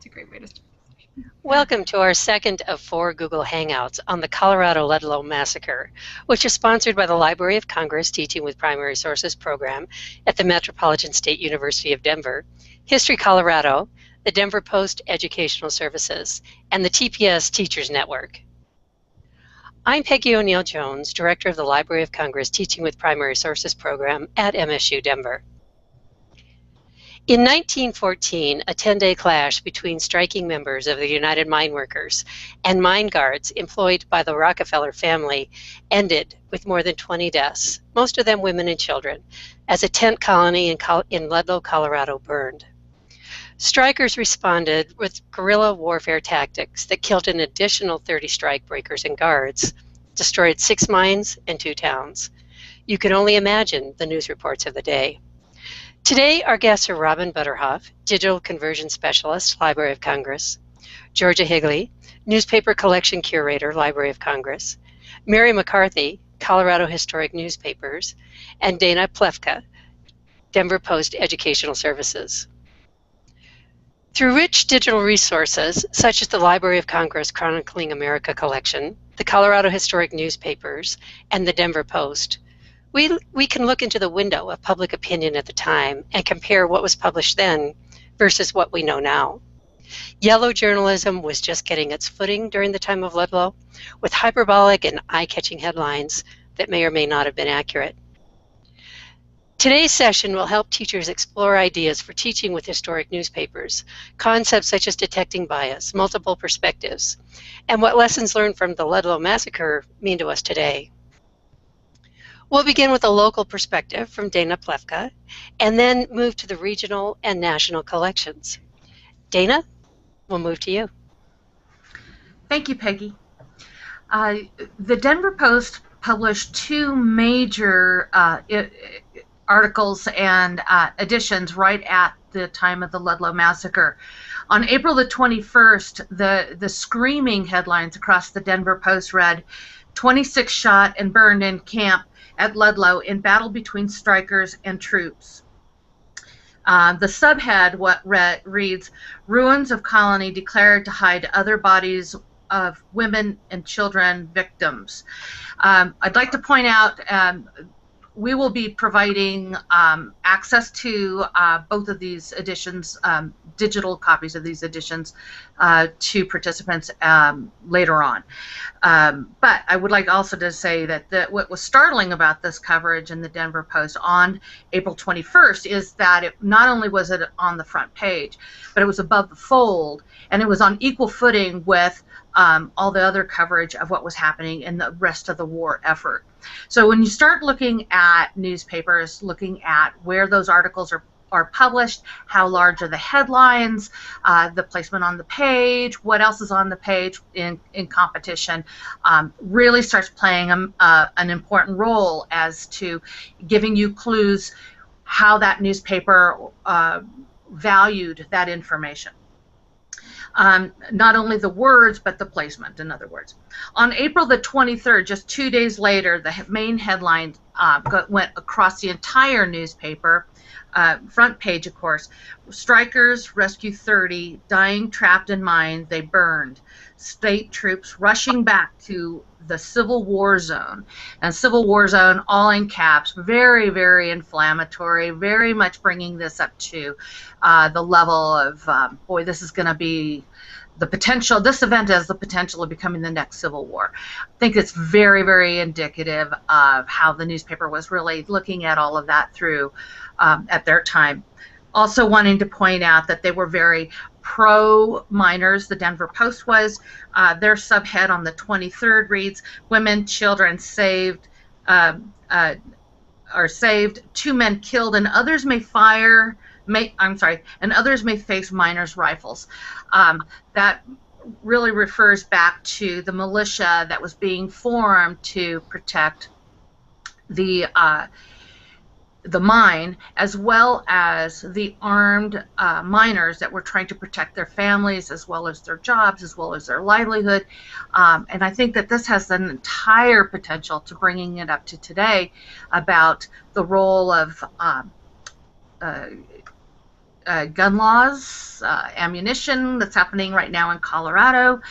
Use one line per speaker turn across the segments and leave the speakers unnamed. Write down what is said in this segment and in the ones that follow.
That's a great way to start.
Welcome to our second of 4 Google Hangouts on the Colorado Ludlow Massacre, which is sponsored by the Library of Congress Teaching with Primary Sources program at the Metropolitan State University of Denver, History Colorado, the Denver Post Educational Services, and the TPS Teachers Network. I'm Peggy O'Neill Jones, Director of the Library of Congress Teaching with Primary Sources program at MSU Denver. In 1914, a 10-day clash between striking members of the United Mine Workers and mine guards employed by the Rockefeller family ended with more than 20 deaths, most of them women and children, as a tent colony in Ludlow, Colorado burned. Strikers responded with guerrilla warfare tactics that killed an additional 30 strike breakers and guards, destroyed 6 mines and 2 towns. You can only imagine the news reports of the day. Today, our guests are Robin Butterhof, Digital Conversion Specialist, Library of Congress, Georgia Higley, Newspaper Collection Curator, Library of Congress, Mary McCarthy, Colorado Historic Newspapers, and Dana Plewka, Denver Post Educational Services. Through rich digital resources, such as the Library of Congress Chronicling America collection, the Colorado Historic Newspapers, and the Denver Post, we can look into the window of public opinion at the time and compare what was published then versus what we know now. Yellow journalism was just getting its footing during the time of Ludlow, with hyperbolic and eye-catching headlines that may or may not have been accurate. Today's session will help teachers explore ideas for teaching with historic newspapers, concepts such as detecting bias, multiple perspectives, and what lessons learned from the Ludlow Massacre mean to us today. We'll begin with a local perspective from Dana Plewka, and then move to the regional and national collections. Dana, we'll move to you.
Thank you, Peggy. The Denver Post published 2 major articles and editions right at the time of the Ludlow Massacre. On April the 21st, the screaming headlines across the Denver Post read, 26 shot and burned in camp at Ludlow in battle between strikers and troops. The subhead reads, ruins of colony declared to hide other bodies of women and children victims. I'd like to point out we will be providing access to both of these editions, digital copies of these editions, to participants later on. But I would like also to say that what was startling about this coverage in the Denver Post on April 21st is that it not only was it on the front page, but it was above the fold, and it was on equal footing with all the other coverage of what was happening in the rest of the war effort. So when you start looking at newspapers, looking at where those articles are published, how large are the headlines, the placement on the page, what else is on the page in competition, really starts playing an important role as to giving you clues how that newspaper valued that information. Not only the words, but the placement, in other words. On April the 23rd, just 2 days later, the main headline went across the entire newspaper, front page, of course. Strikers rescue 30, dying trapped in mines, they burned. State troops rushing back to the Civil War zone. And Civil War zone, all in caps, very, very inflammatory, very much bringing this up to the level of, boy, this is going to be the potential, this event has the potential of becoming the next Civil War. I think it's very, very indicative of how the newspaper was really looking at all of that through at their time. Also wanting to point out that they were very pro-miners, the Denver Post was. Their subhead on the 23rd reads, women, children saved, are saved, 2 men killed, and others may and others may face miners' rifles. That really refers back to the militia that was being formed to protect the mine, as well as the armed miners that were trying to protect their families, as well as their jobs, as well as their livelihood. And I think that this has an entire potential to bringing it up to today about the role of gun laws, ammunition that's happening right now in Colorado,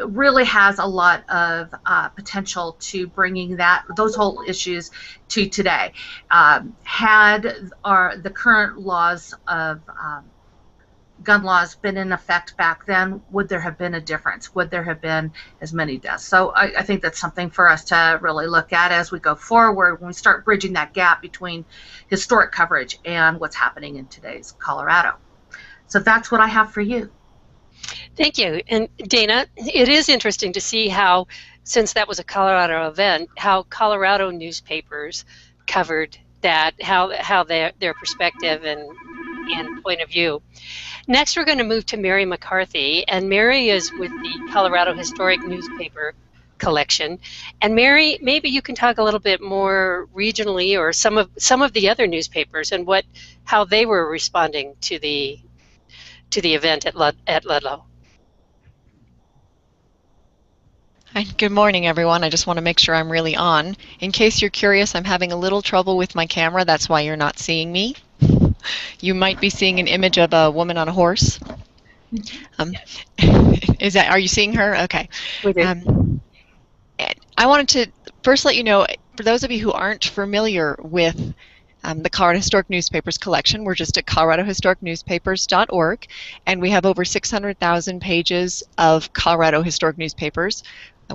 really has a lot of potential to bringing those whole issues to today. Had the current laws of gun laws been in effect back then, would there have been a difference? Would there have been as many deaths? So I think that's something for us to really look at as we go forward, when we start bridging that gap between historic coverage and what's happening in today's Colorado. So that's what I have for you.
Thank you. And Dana, it is interesting to see how, since that was a Colorado event, how Colorado newspapers covered that, how their perspective and point of view. Next, we're going to move to Mary McCarthy, and Mary is with the Colorado Historic Newspaper Collection. And Mary, maybe you can talk a little bit more regionally, or some of the other newspapers, and how they were responding to the event at Ludlow.
Hi, good morning, everyone. I just want to make sure I'm really on. In case you're curious, I'm having a little trouble with my camera. That's why you're not seeing me. You might be seeing an image of a woman on a horse. Are you seeing her? Okay.
We do.
I wanted to first let you know, for those of you who aren't familiar with the Colorado Historic Newspapers collection, we're just at coloradohistoricnewspapers.org, and we have over 600,000 pages of Colorado historic newspapers.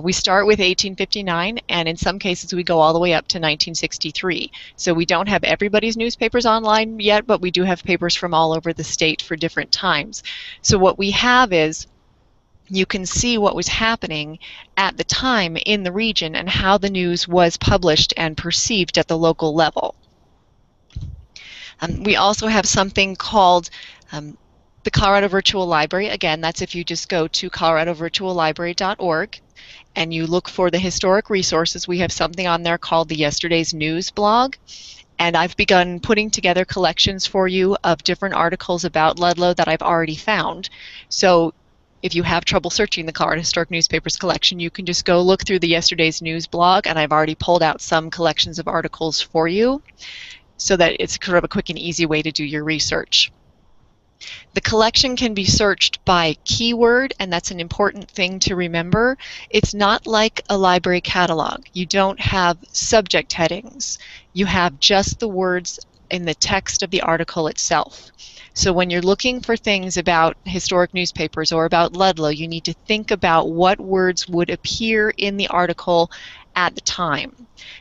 We start with 1859, and in some cases we go all the way up to 1963. So we don't have everybody's newspapers online yet, but we do have papers from all over the state for different times. So what we have is, you can see what was happening at the time in the region and how the news was published and perceived at the local level. We also have something called the Colorado Virtual Library. Again, that's if you just go to coloradovirtuallibrary.org and you look for the historic resources. We have something on there called the Yesterday's News blog. And I've begun putting together collections for you of different articles about Ludlow that I've already found. So if you have trouble searching the Colorado Historic Newspapers collection, you can just go look through the Yesterday's News blog, and I've already pulled out some collections of articles for you, so that it's sort of a quick and easy way to do your research. The collection can be searched by keyword, and that's an important thing to remember. It's not like a library catalog. You don't have subject headings. You have just the words in the text of the article itself. So when you're looking for things about historic newspapers or about Ludlow, you need to think about what words would appear in the article at the time.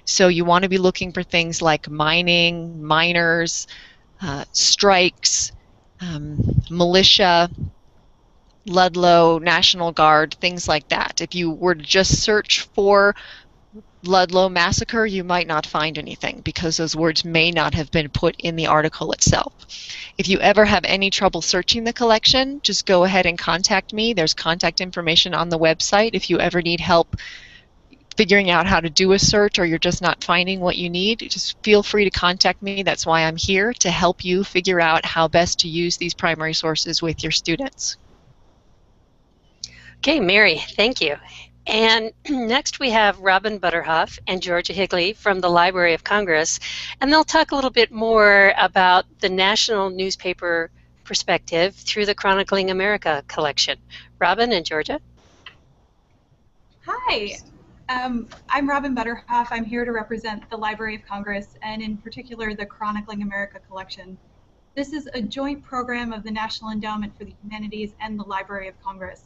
So you want to be looking for things like mining, miners, strikes, militia, Ludlow, National Guard, things like that. If you were to just search for Ludlow Massacre, you might not find anything because those words may not have been put in the article itself. If you ever have any trouble searching the collection, just go ahead and contact me. There's contact information on the website. If you ever need help figuring out how to do a search, or you're just not finding what you need, just feel free to contact me. That's why I'm here, to help you figure out how best to use these primary sources with your students.
Okay, Mary, thank you. And next we have Robin Butterhof and Georgia Higley from the Library of Congress, and they'll talk a little bit more about the national newspaper perspective through the Chronicling America collection. Robin and Georgia.
Hi. I'm Robin Butterhof. I'm here to represent the Library of Congress, and in particular the Chronicling America collection. This is a joint program of the National Endowment for the Humanities and the Library of Congress.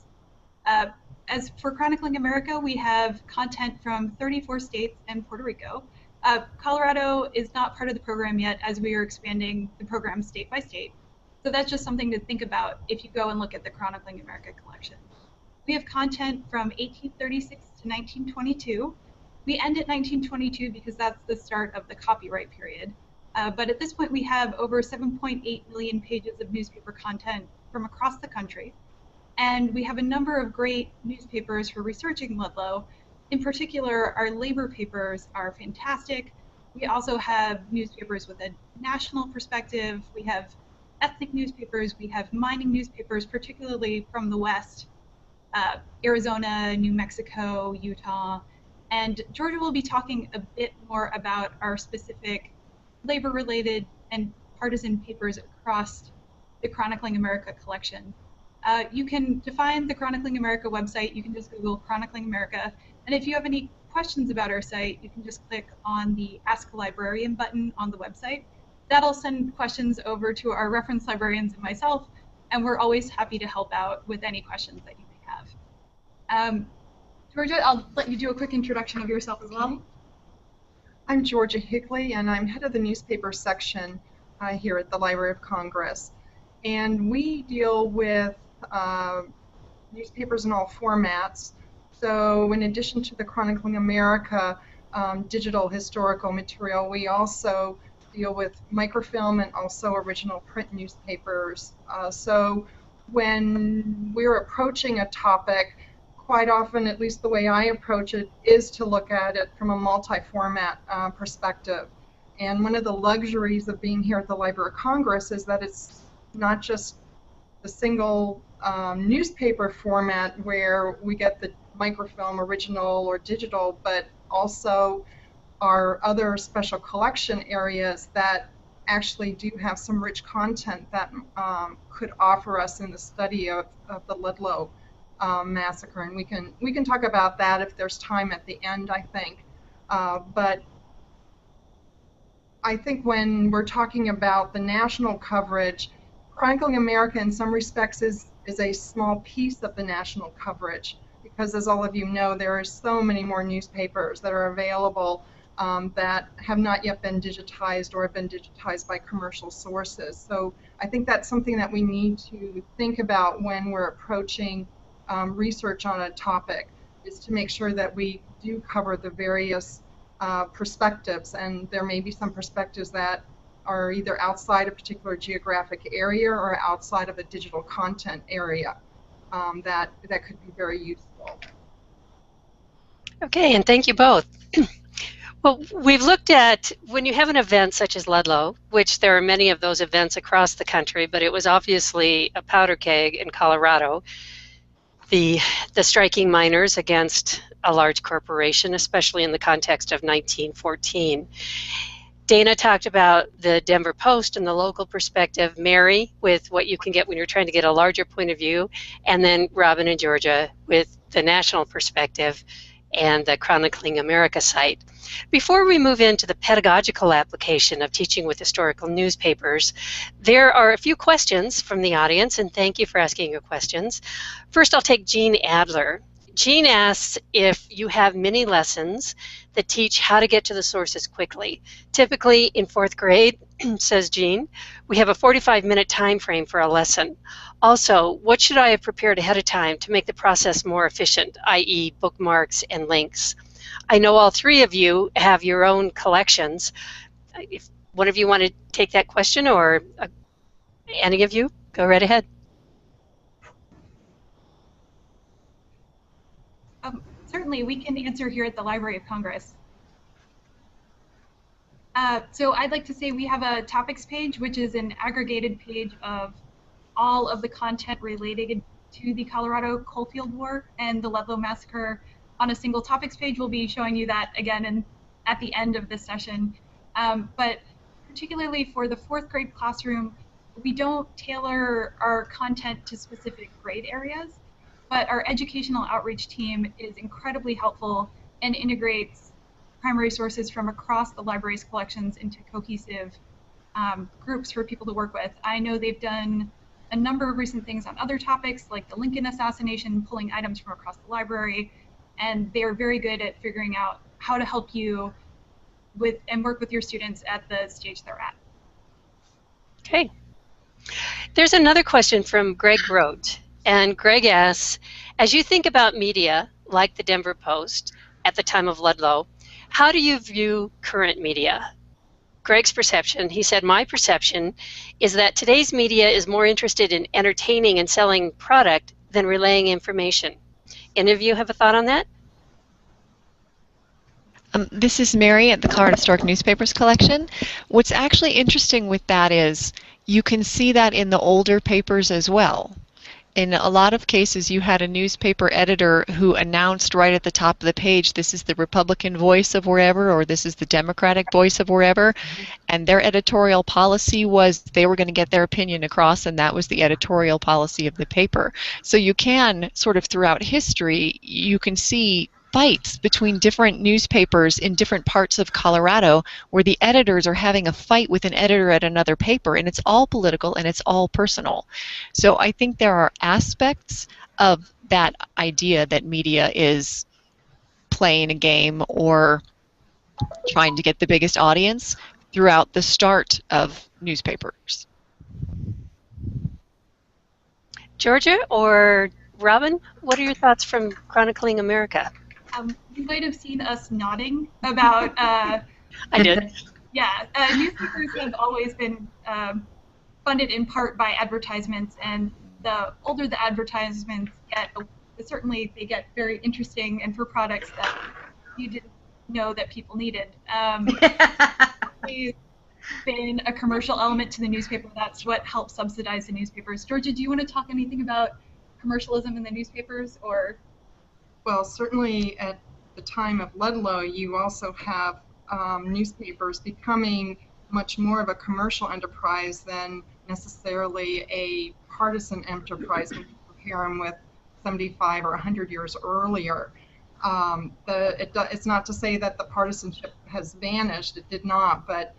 As for Chronicling America, we have content from 34 states and Puerto Rico. Colorado is not part of the program yet, as we are expanding the program state by state. So that's just something to think about if you go and look at the Chronicling America collection. We have content from 1836 to 1922. We end at 1922 because that's the start of the copyright period. But at this point, we have over 7.8 million pages of newspaper content from across the country. And we have a number of great newspapers for researching Ludlow. In particular, our labor papers are fantastic. We also have newspapers with a national perspective. We have ethnic newspapers. We have mining newspapers, particularly from the West. Arizona, New Mexico, Utah, and Georgia will be talking a bit more about our specific labor-related and partisan papers across the Chronicling America collection. You can find the Chronicling America website. You can just Google Chronicling America. And if you have any questions about our site, you can just click on the Ask a Librarian button on the website. That'll send questions over to our reference librarians and myself, and we're always happy to help out with any questions that you may have. Georgia, I'll let you do a quick introduction of yourself as well.
I'm Georgia Higley, and I'm head of the newspaper section here at the Library of Congress. And we deal with newspapers in all formats. So in addition to the Chronicling America digital historical material, we also deal with microfilm and also original print newspapers. So when we're approaching a topic, quite often, at least the way I approach it, is to look at it from a multi-format perspective. And one of the luxuries of being here at the Library of Congress is that it's not just the single newspaper format where we get the microfilm, original or digital, but also our other special collection areas that actually do have some rich content that could offer us in the study of the Ludlow Massacre, and we can talk about that if there's time at the end, I think. But I think when we're talking about the national coverage, Chronicling America in some respects is a small piece of the national coverage, because as all of you know, there are so many more newspapers that are available that have not yet been digitized or have been digitized by commercial sources. So I think that's something that we need to think about when we're approaching research on a topic, is to make sure that we do cover the various perspectives, and there may be some perspectives that are either outside a particular geographic area or outside of a digital content area that could be very useful.
Okay, and thank you both. Well, we've looked at when you have an event such as Ludlow, which there are many of those events across the country, but it was obviously a powder keg in Colorado, the striking miners against a large corporation, especially in the context of 1914. Dana talked about the Denver Post and the local perspective, Mary with what you can get when you're trying to get a larger point of view, and then Robin and Georgia with the national perspective and the Chronicling America site. Before we move into the pedagogical application of teaching with historical newspapers, there are a few questions from the audience, and thank you for asking your questions. First, I'll take Jean Adler. Jean asks if you have mini lessons that teach how to get to the sources quickly. Typically in 4th grade, says Jean, we have a 45-minute time frame for a lesson. Also, what should I have prepared ahead of time to make the process more efficient, i.e. bookmarks and links? I know all three of you have your own collections. If one of you want to take that question, or any of you, go right ahead.
Certainly, we can answer here at the Library of Congress. So I'd like to say we have a topics page, which is an aggregated page of all of the content related to the Colorado Coalfield War and the Ludlow Massacre on a single topics page. We'll be showing you that again at the end of this session. But particularly for the 4th grade classroom, we don't tailor our content to specific grade areas, but our educational outreach team is incredibly helpful and integrates primary sources from across the library's collections into cohesive groups for people to work with. I know they've done a number of recent things on other topics, like the Lincoln assassination, pulling items from across the library, and they are very good at figuring out how to help you with and work with your students at the stage they're at.
Okay. There's another question from Greg Grote. And Greg asks, as you think about media, like the Denver Post, at the time of Ludlow, how do you view current media? Greg's perception, he said, my perception is that today's media is more interested in entertaining and selling product than relaying information. Any of you have a thought on that?
This is Mary at the Colorado Historic Newspapers Collection. What's actually interesting with that is you can see that in the older papers as well. in a lot of cases, you had a newspaper editor who announced right at the top of the page, this is the Republican voice of wherever, or this is the Democratic voice of wherever, and their editorial policy was they were going to get their opinion across, and that was the editorial policy of the paper. So you can, sort of throughout history, you can see fights between different newspapers in different parts of Colorado where the editors are having a fight with an editor at another paper, and it's all political and it's all personal. So I think there are aspects of that idea that media is playing a game or trying to get the biggest audience throughout the start of newspapers.
Georgia or Robin, what are your thoughts from Chronicling America?
You might have seen us nodding about.
I did.
Yeah, newspapers have always been funded in part by advertisements, and the older the advertisements get, certainly they get very interesting and for products that you didn't know that people needed. There's been a commercial element to the newspaper. That's what helps subsidize the newspapers. Georgia, do you want to talk anything about commercialism in the newspapers, or?
Well, certainly at the time of Ludlow, you also have newspapers becoming much more of a commercial enterprise than necessarily a partisan enterprise when you compare them with 75 or 100 years earlier. It's not to say that the partisanship has vanished. It did not, but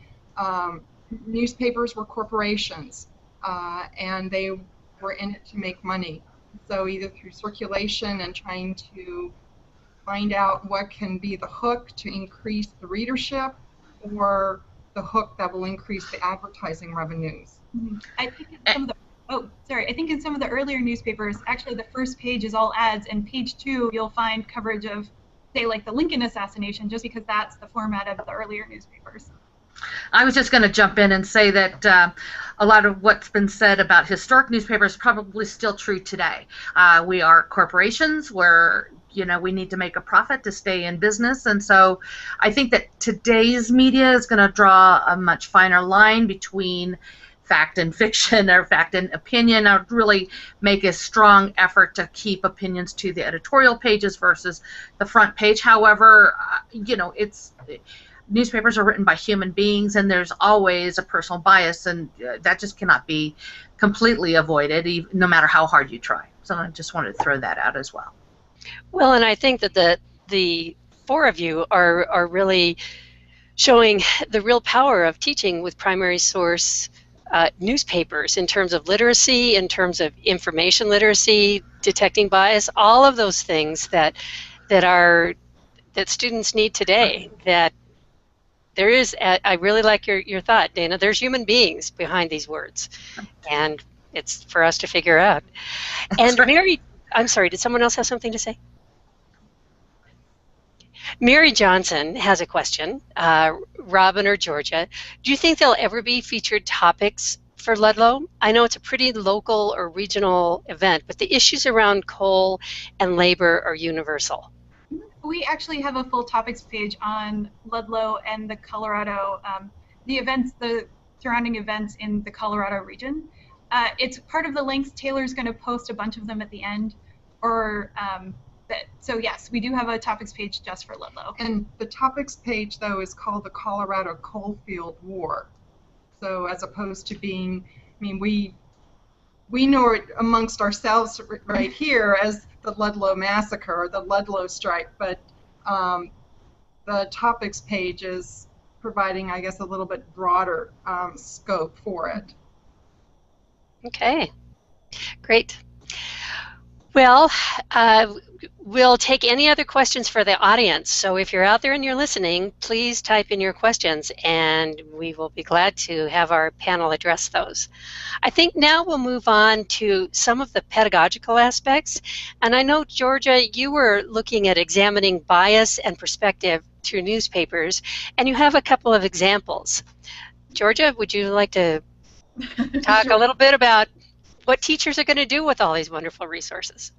newspapers were corporations, and they were in it to make money. So either through circulation and trying to find out what can be the hook to increase the readership, or the hook that will increase the advertising revenues.
I think in some of the I think in some of the earlier newspapers, actually the first page is all ads, and page 2 you'll find coverage of, say, like the Lincoln assassination, just because that's the format of the earlier newspapers.
I was just going to jump in and say that a lot of what's been said about historic newspapers is probably still true today. We are corporations where, we need to make a profit to stay in business, and so I think that today's media is going to draw a much finer line between fact and fiction, or fact and opinion. I would really make a strong effort to keep opinions to the editorial pages versus the front page. However, newspapers are written by human beings, and there's always a personal bias, and that just cannot be completely avoided, no matter how hard you try. So I just wanted to throw that out as well.
Well, and I think that the four of you are really showing the real power of teaching with primary source newspapers in terms of literacy, in terms of information literacy, detecting bias, all of those things that students need today. That there is, I really like your thought, Dana. There's human beings behind these words, and it's for us to figure out. And right. Mary, I'm sorry, did someone else have something to say? Mary Johnson has a question. Robin or Georgia, do you think there'll ever be featured topics for Ludlow? I know it's a pretty local or regional event, but the issues around coal and labor are universal.
We actually have a full topics page on Ludlow and the Colorado, the surrounding events in the Colorado region. It's part of the links. Taylor's going to post a bunch of them at the end, so yes, we do have a topics page just for Ludlow.
And the topics page, though, is called the Colorado Coalfield War. So as opposed to being, we know it amongst ourselves right here as the Ludlow Massacre or the Ludlow Strike, but the topics page is providing, I guess, a little bit broader scope for it.
Okay, great. Well, we'll take any other questions for the audience. So if you're out there and you're listening, please type in your questions, and we will be glad to have our panel address those. I think now we'll move on to some of the pedagogical aspects. And I know, Georgia, you were looking at examining bias and perspective through newspapers, and you have a couple of examples. Georgia, would you like to talk a little bit about what teachers are going to do with all these wonderful resources?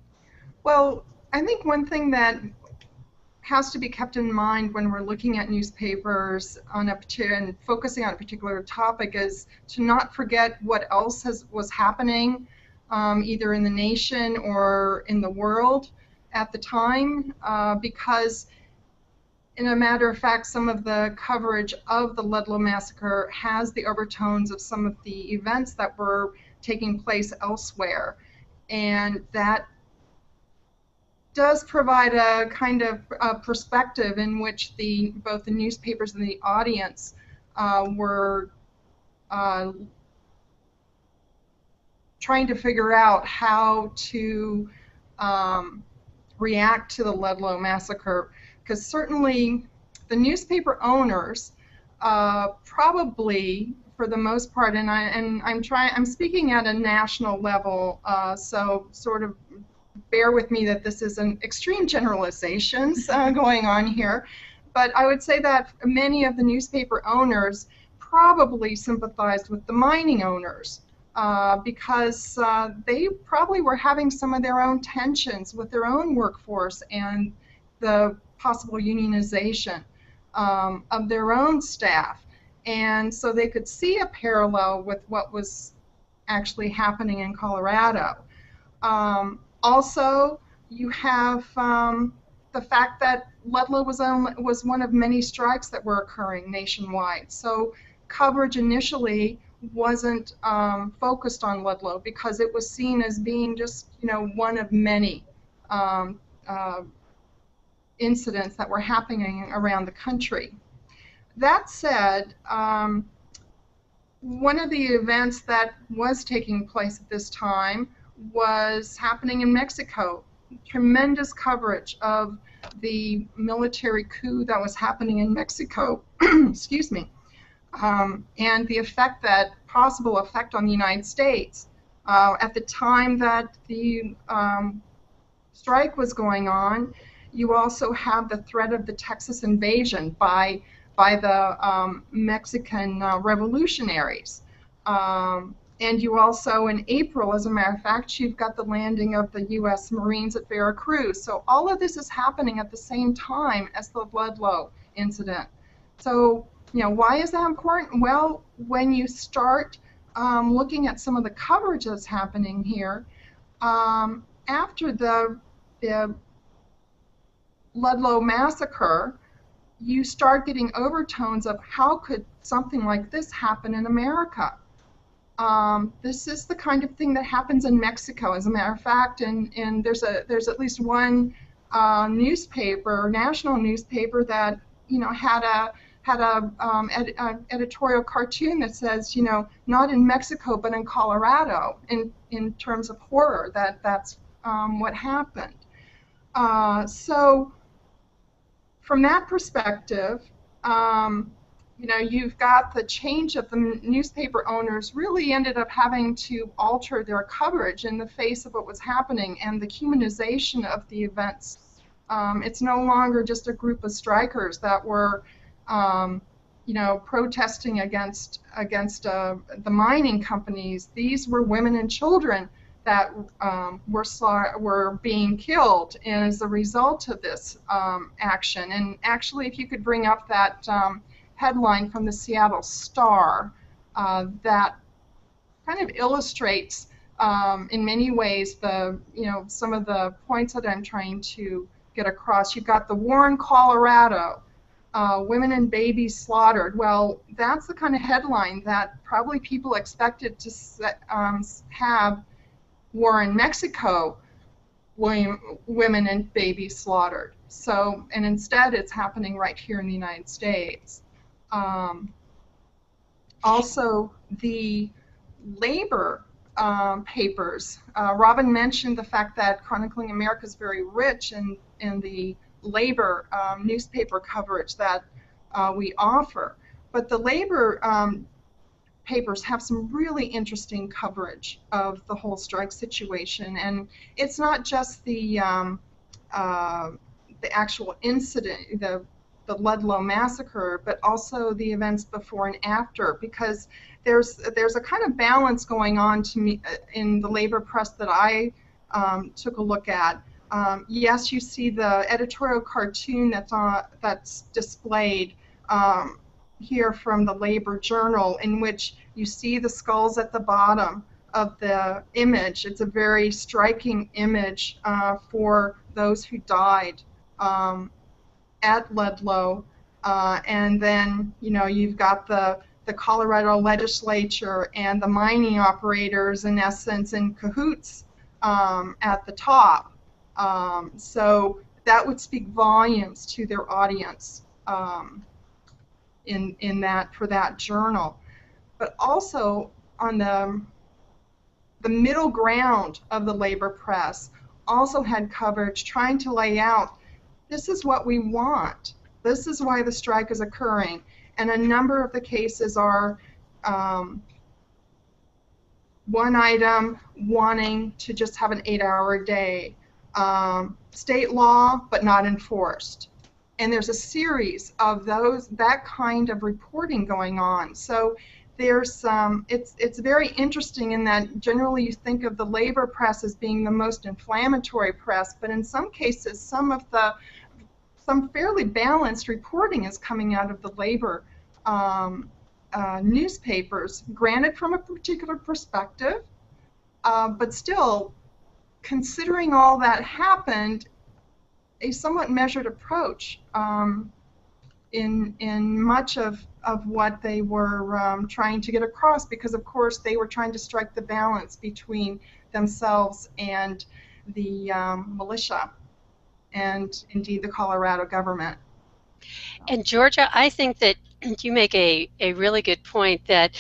Well, I think one thing that has to be kept in mind when we're looking at newspapers and focusing on a particular topic is to not forget what else was happening either in the nation or in the world at the time, because in a matter of fact, some of the coverage of the Ludlow Massacre has the overtones of some of the events that were taking place elsewhere. And that does provide a kind of perspective in which both the newspapers and the audience were trying to figure out how to react to the Ludlow Massacre, because certainly the newspaper owners probably, for the most part, and I'm speaking at a national level, so sort of bear with me that this is an extreme generalizations going on here, but I would say that many of the newspaper owners probably sympathized with the mining owners. Because they probably were having some of their own tensions with their own workforce and the possible unionization of their own staff. And so they could see a parallel with what was actually happening in Colorado. Also, you have the fact that Ludlow was one of many strikes that were occurring nationwide. So coverage initially wasn't focused on Ludlow because it was seen as being just, one of many incidents that were happening around the country. That said, one of the events that was taking place at this time was happening in Mexico. Tremendous coverage of the military coup that was happening in Mexico. Excuse me. And the possible effect on the United States. At the time that the strike was going on, you also have the threat of the Texas invasion by the Mexican revolutionaries. And you also, in April, as a matter of fact, you've got the landing of the U.S. Marines at Veracruz. So all of this is happening at the same time as the Ludlow incident. So, why is that important? Well, when you start looking at some of the coverage that's happening here, after the Ludlow Massacre, you start getting overtones of how could something like this happen in America? This is the kind of thing that happens in Mexico, as a matter of fact, and there's at least one national newspaper that had a editorial cartoon that says, not in Mexico but in Colorado, in terms of horror, that's what happened. So from that perspective, you've got the change of the newspaper owners really ended up having to alter their coverage in the face of what was happening and the humanization of the events. It's no longer just a group of strikers that were protesting against the mining companies. These were women and children that were being killed as a result of this action. And actually, if you could bring up that headline from the Seattle Star, that kind of illustrates in many ways some of the points that I'm trying to get across. You've got the war in Colorado, women and babies slaughtered. Well, that's the kind of headline that probably people expected to have war in Mexico, women and babies slaughtered. So, and instead it's happening right here in the United States. Also, the labor papers. Robin mentioned the fact that Chronicling America is very rich in the labor newspaper coverage that we offer. But the labor papers have some really interesting coverage of the whole strike situation. And it's not just the actual incident, the Ludlow Massacre, but also the events before and after, because there's a kind of balance going on to me in the labor press that I took a look at. Yes, you see the editorial cartoon that's displayed here from the Labor Journal, in which you see the skulls at the bottom of the image. It's a very striking image for those who died at Ludlow. And then, you know, you've got the Colorado legislature and the mining operators, in essence, in cahoots at the top. So that would speak volumes to their audience in that, for that journal. But also on the middle ground of the labor press also had coverage trying to lay out, this is what we want. This is why the strike is occurring. And a number of the cases are one item wanting to just have an 8-hour day, state law but not enforced. And there's a series of that kind of reporting going on. So there's it's very interesting in that generally you think of the labor press as being the most inflammatory press, but in some cases some fairly balanced reporting is coming out of the labor newspapers, granted from a particular perspective, but still, considering all that happened, a somewhat measured approach in much of what they were trying to get across, because of course they were trying to strike the balance between themselves and the militia and indeed the Colorado government.
And Georgia, I think that you make a really good point that,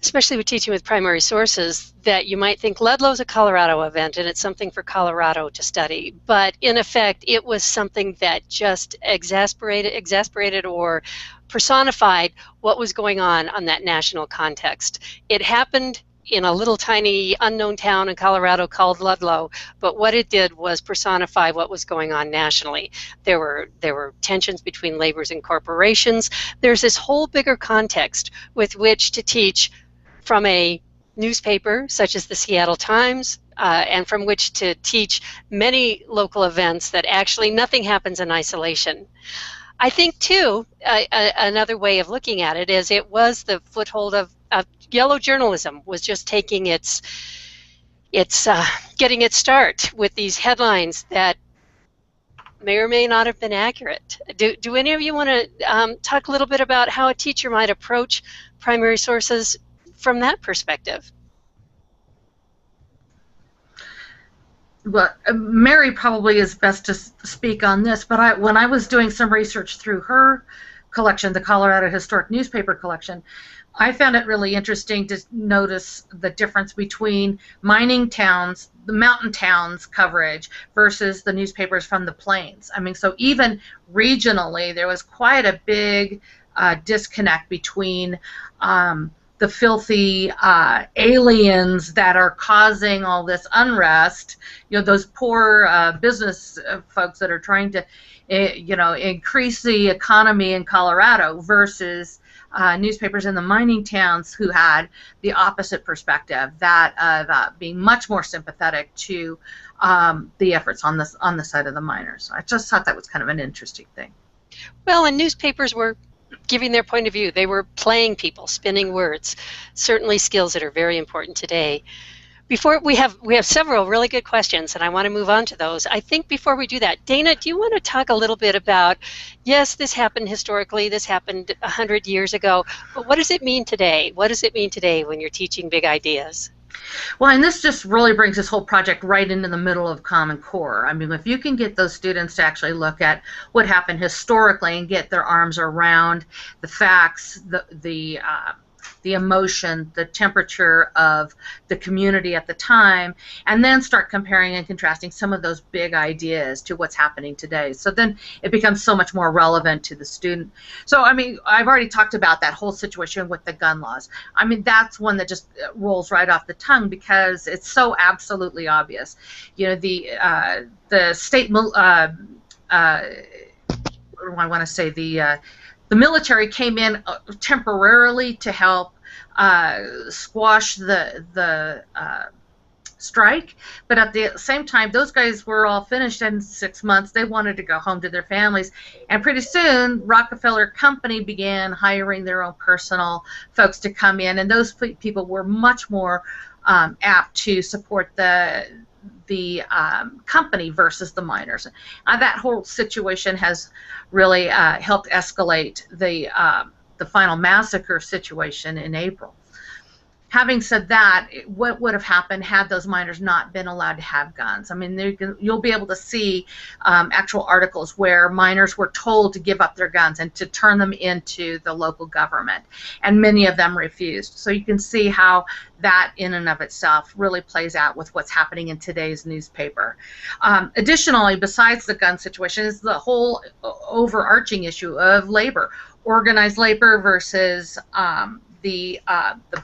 especially with teaching with primary sources, that you might think Ludlow's a Colorado event and it's something for Colorado to study. But in effect, it was something that just exasperated or personified what was going on that national context. It happened in a little tiny unknown town in Colorado called Ludlow, but what it did was personify what was going on nationally. There were tensions between laborers and corporations. There's this whole bigger context with which to teach from a newspaper such as the Seattle Times, and from which to teach many local events that actually nothing happens in isolation. I think, too, another way of looking at it is it was the foothold of yellow journalism was just taking its getting its start with these headlines that may or may not have been accurate. Do any of you want to talk a little bit about how a teacher might approach primary sources from that perspective?
Well, Mary probably is best to speak on this, but when I was doing some research through her collection, the Colorado Historic Newspaper Collection, I found it really interesting to notice the difference between mining towns, the mountain towns coverage versus the newspapers from the plains. I mean, so even regionally, there was quite a big disconnect between the filthy aliens that are causing all this unrest, you know, those poor business folks that are trying to, you know, increase the economy in Colorado versus newspapers in the mining towns who had the opposite perspective, that of being much more sympathetic to the efforts on the side of the miners. I just thought that was kind of an interesting thing.
Well, and newspapers were giving their point of view. They were playing people, spinning words, certainly skills that are very important today. Before we have several really good questions, and I want to move on to those. I think before we do that, Dana, do you want to talk a little bit about, yes, this happened historically, this happened 100 years ago, but what does it mean today? What does it mean today when you're teaching big ideas?
Well, and this just really brings this whole project right into the middle of Common Core. I mean, if you can get those students to actually look at what happened historically and get their arms around the facts, the emotion, the temperature of the community at the time, and then start comparing and contrasting some of those big ideas to what's happening today. So then it becomes so much more relevant to the student. So, I mean, I've already talked about that whole situation with the gun laws. I mean, that's one that just rolls right off the tongue because it's so absolutely obvious. You know, the state, I want to say the military came in temporarily to help squash the strike, but at the same time, those guys were all finished in 6 months. They wanted to go home to their families, and pretty soon Rockefeller Company began hiring their own personal folks to come in, and those people were much more apt to support the company versus the miners. That whole situation has really helped escalate the final massacre situation in April. Having said that, what would have happened had those miners not been allowed to have guns? I mean, you'll be able to see actual articles where miners were told to give up their guns and to turn them into the local government, and many of them refused. So you can see how that in and of itself really plays out with what's happening in today's newspaper. Additionally, besides the gun situation, is the whole overarching issue of labor, organized labor versus the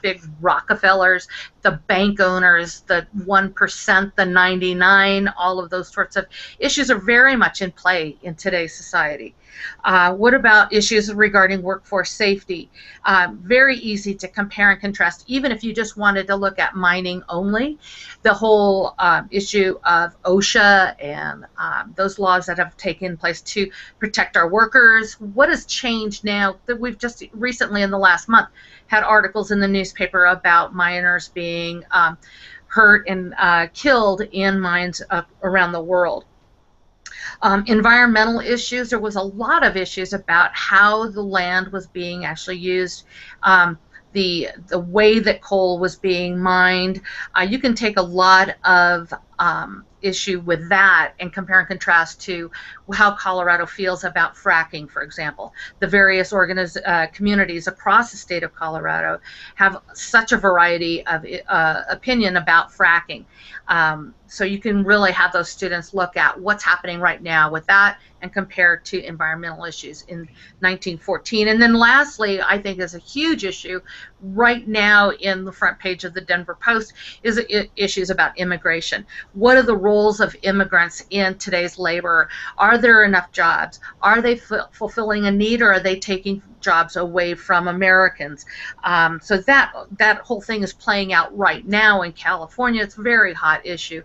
big Rockefellers, the bank owners, the 1%, the 99, all of those sorts of issues are very much in play in today's society. What about issues regarding workforce safety? Very easy to compare and contrast, even if you just wanted to look at mining only. The whole issue of OSHA and those laws that have taken place to protect our workers. What has changed now that we've just recently in the last month had articles in the newspaper about miners being hurt and killed in mines around the world. Environmental issues, there was a lot of issues about how the land was being actually used, the way that coal was being mined. You can take a lot of issue with that and compare and contrast to how Colorado feels about fracking, for example. The various communities across the state of Colorado have such a variety of opinion about fracking. So you can really have those students look at what's happening right now with that and compare to environmental issues in 1914. And then lastly, I think is a huge issue right now in the front page of the Denver Post is issues about immigration. What are the roles of immigrants in today's labor? Are there enough jobs? Are they fulfilling a need, or are they taking jobs away from Americans? So that whole thing is playing out right now in California. It's a very hot issue.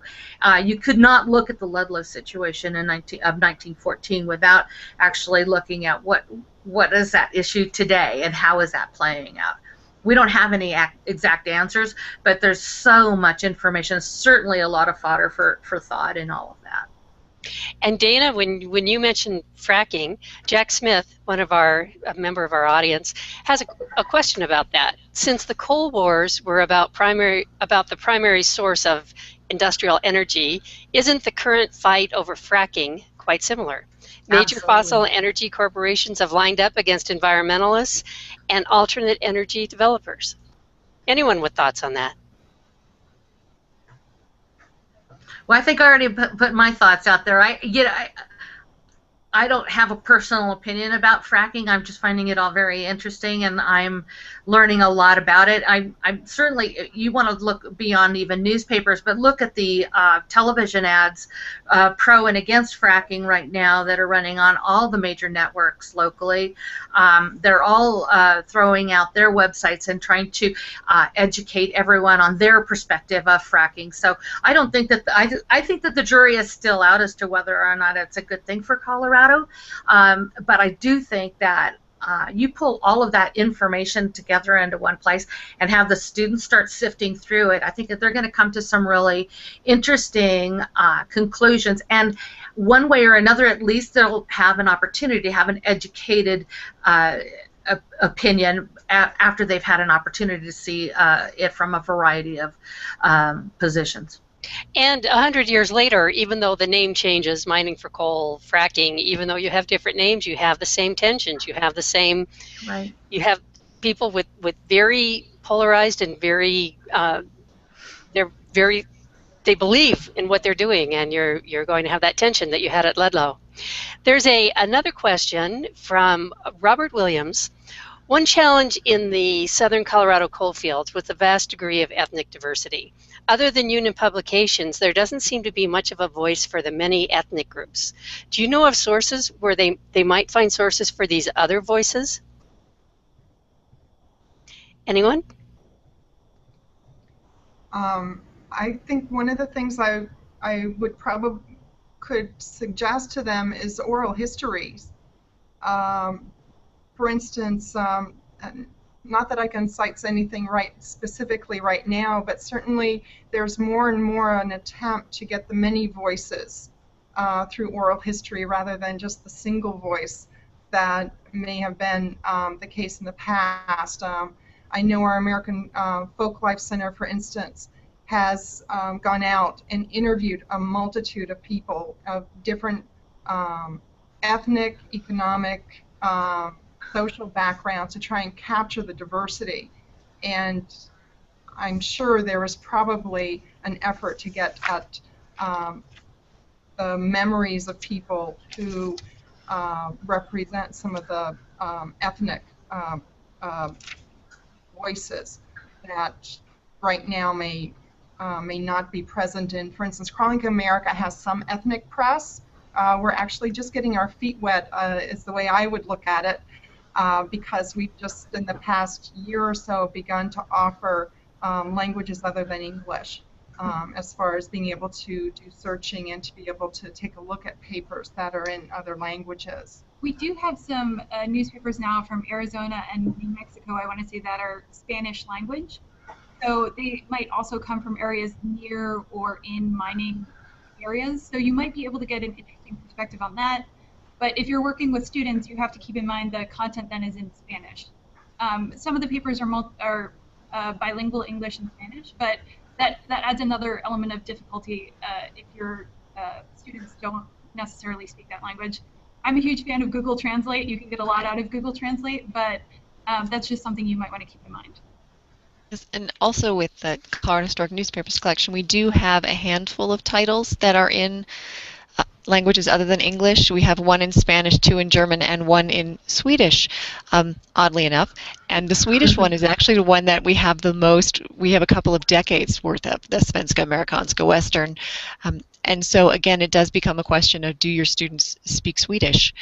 You could not look at the Ludlow situation of 1914 without actually looking at what is that issue today and how is that playing out. We don't have any exact answers, but there's so much information, certainly a lot of fodder for thought in all of that.
And Dana, when you mentioned fracking, Jack Smith, a member of our audience, has a question about that. Since the coal wars were about the primary source of industrial energy, isn't the current fight over fracking quite similar? Major
Absolutely.
fossil energy corporations have lined up against environmentalists and alternate energy developers. Anyone with thoughts on that?
Well, I think I already put my thoughts out there. I don't have a personal opinion about fracking. I'm just finding it all very interesting, and I'm learning a lot about it. I'm certainly, you want to look beyond even newspapers, but look at the television ads pro and against fracking right now that are running on all the major networks locally. They're all throwing out their websites and trying to educate everyone on their perspective of fracking. So I don't think that I think that the jury is still out as to whether or not it's a good thing for Colorado. But I do think that you pull all of that information together into one place and have the students start sifting through it. I think that they're going to come to some really interesting conclusions. And one way or another, at least they'll have an opportunity to have an educated opinion after they've had an opportunity to see it from a variety of positions.
And 100 years later, even though the name changes, mining for coal, fracking, even though you have different names, you have the same tensions. You have the same,
right.
You have people with very polarized and very, they believe in what they're doing, and you're going to have that tension that you had at Ludlow. There's another question from Robert Williams. One challenge in the southern Colorado coalfields with the vast degree of ethnic diversity. Other than union publications, there doesn't seem to be much of a voice for the many ethnic groups. Do you know of sources where they might find sources for these other voices? Anyone?
I think one of the things I would probably could suggest to them is oral histories. For instance, not that I can cite anything specifically right now, but certainly there's more and more an attempt to get the many voices through oral history rather than just the single voice that may have been the case in the past. I know our American Folk Life Center, for instance, has gone out and interviewed a multitude of people of different ethnic, economic, social backgrounds to try and capture the diversity. And I'm sure there was probably an effort to get at the memories of people who represent some of the ethnic voices that right now may not be present in. For instance, Chronicling America has some ethnic press. We're actually just getting our feet wet, is the way I would look at it, because we've just in the past year or so begun to offer languages other than English, as far as being able to do searching and to be able to take a look at papers that are in other languages.
We do have some newspapers now from Arizona and New Mexico, I want to say, that are Spanish language. So they might also come from areas near or in mining areas. So you might be able to get an interesting perspective on that. But if you're working with students, you have to keep in mind the content then is in Spanish. Some of the papers are bilingual English and Spanish, but that adds another element of difficulty if your students don't necessarily speak that language. I'm a huge fan of Google Translate. You can get a lot out of Google Translate, but that's just something you might want to keep in mind.
Yes, and also with the Colorado Historic Newspapers collection, we do have a handful of titles that are in languages other than English. We have one in Spanish, two in German, and one in Swedish, oddly enough. And the Swedish one is actually the one that we have the most. We have a couple of decades worth of the Svenska Amerikanska Western. And so, again, it does become a question of, do your students speak Swedish?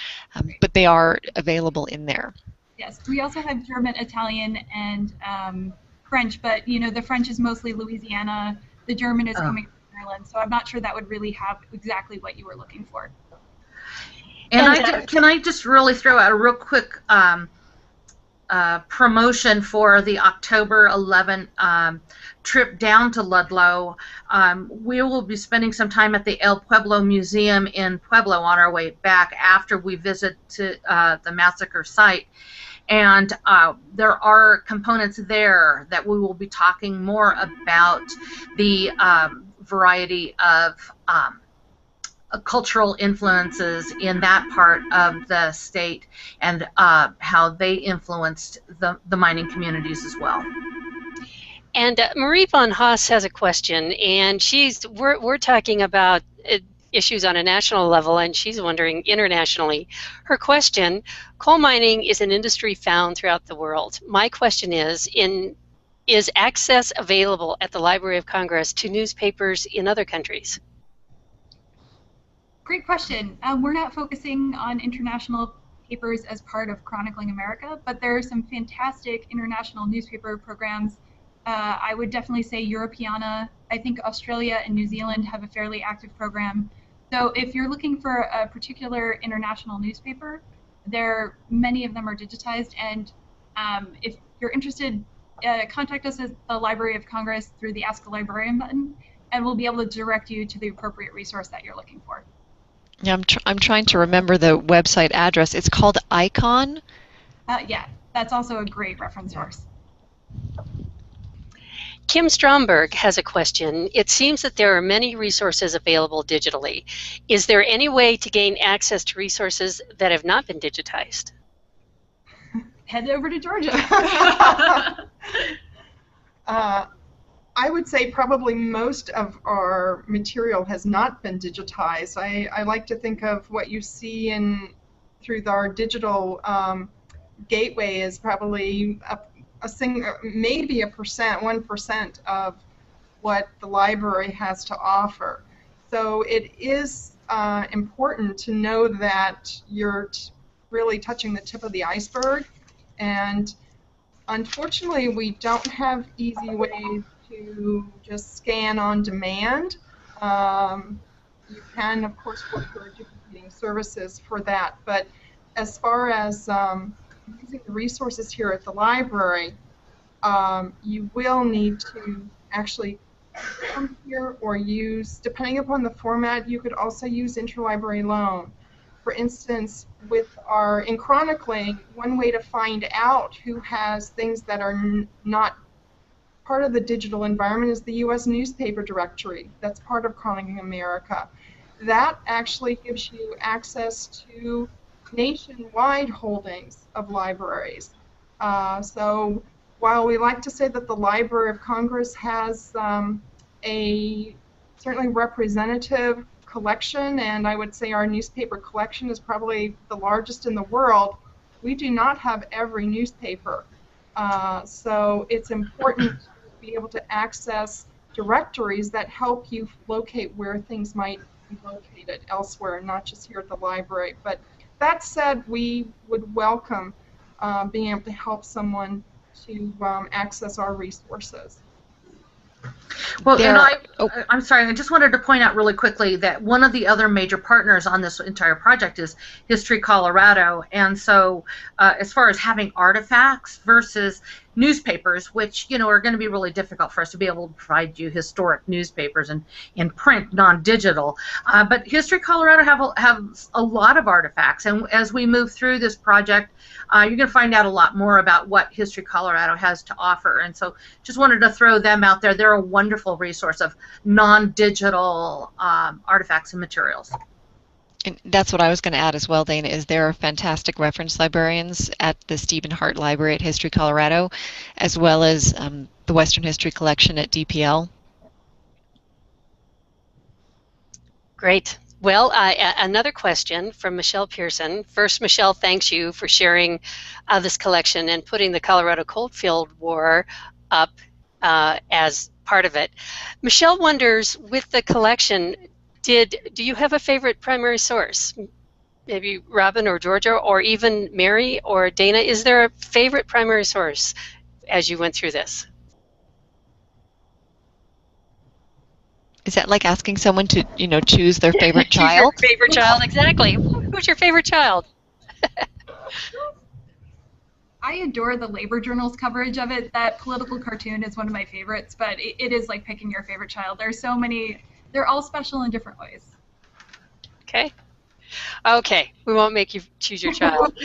But they are available in there.
Yes, we also have German, Italian, and French, but you know the French is mostly Louisiana. The German is coming from Ireland, so I'm not sure that would really have exactly what you were looking for.
And can I just really throw out a real quick promotion for the October 11th trip down to Ludlow. We will be spending some time at the El Pueblo Museum in Pueblo on our way back after we visit to, the massacre site. And there are components there that we will be talking more about the variety of cultural influences in that part of the state and how they influenced the mining communities as well.
And Marie von Haas has a question, and we're talking about issues on a national level, and she's wondering internationally. Her question: coal mining is an industry found throughout the world. My question is access available at the Library of Congress to newspapers in other countries?
Great question. We're not focusing on international papers as part of Chronicling America, but there are some fantastic international newspaper programs. I would definitely say Europeana. I think Australia and New Zealand have a fairly active program. So if you're looking for a particular international newspaper, many of them are digitized, and if you're interested, contact us at the Library of Congress through the Ask a Librarian button, and we'll be able to direct you to the appropriate resource that you're looking for.
Yeah, I'm trying to remember the website address. It's called Icon.
Yeah, that's also a great reference source.
Kim Stromberg has a question. It seems that there are many resources available digitally. Is there any way to gain access to resources that have not been digitized?
Head over to Georgia.
I would say probably most of our material has not been digitized. I like to think of what you see through our digital gateway as probably maybe 1% of what the library has to offer. So it is important to know that you're really touching the tip of the iceberg, and unfortunately we don't have easy ways to just scan on demand. You can, of course, work for duplicating services for that, but as far as using the resources here at the library, you will need to actually come here or use, depending upon the format, you could also use interlibrary loan. For instance, in chronicling, one way to find out who has things that are not part of the digital environment is the U.S. newspaper directory. That's part of Chronicling America. That actually gives you access to nationwide holdings of libraries. So while we like to say that the Library of Congress has a certainly representative collection, and I would say our newspaper collection is probably the largest in the world, we do not have every newspaper. So it's important to be able to access directories that help you locate where things might be located elsewhere, not just here at the library. But that said, we would welcome being able to help someone to access our resources.
Well, I'm sorry, I just wanted to point out really quickly that one of the other major partners on this entire project is History Colorado. And so as far as having artifacts versus newspapers, which, you know, are going to be really difficult for us to be able to provide you historic newspapers and in print, non-digital. But History Colorado have a lot of artifacts. And as we move through this project, you're going to find out a lot more about what History Colorado has to offer. And so just wanted to throw them out there. They're a wonderful resource of non-digital artifacts and materials.
And that's what I was going to add as well, Dana, is there are fantastic reference librarians at the Stephen Hart Library at History Colorado, as well as the Western History Collection at DPL.
Great. Well, another question from Michelle Pearson. First, Michelle thanks you for sharing this collection and putting the Colorado Coalfield War up as part of it. Michelle wonders, with the collection, do you have a favorite primary source? Maybe Robin or Georgia or even Mary or Dana, is there a favorite primary source as you went through this?
Is that like asking someone to, you know, choose their favorite child?
Your favorite child, exactly. Who's your favorite child?
I adore the Labor Journal's coverage of it. That political cartoon is one of my favorites, but it is like picking your favorite child. There's so many, they're all special in different ways.
Okay. Okay, we won't make you choose your child.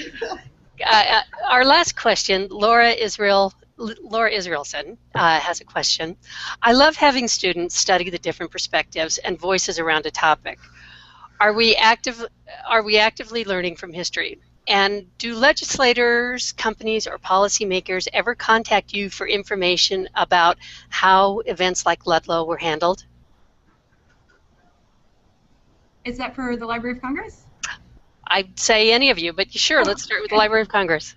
Our last question, Laura Israelson has a question. I love having students study the different perspectives and voices around a topic. Are we actively learning from history? And do legislators, companies, or policymakers ever contact you for information about how events like Ludlow were handled?
Is that for the Library of Congress?
I'd say any of you, but sure, let's start with the Library of Congress.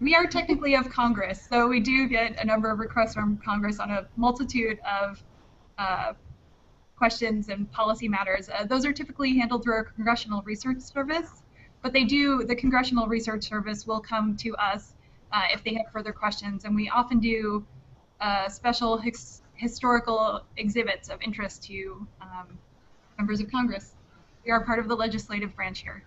We are technically of Congress, so we do get a number of requests from Congress on a multitude of questions and policy matters. Those are typically handled through our Congressional Research Service, but the Congressional Research Service will come to us if they have further questions, and we often do special historical exhibits of interest to members of Congress. We are part of the legislative branch here.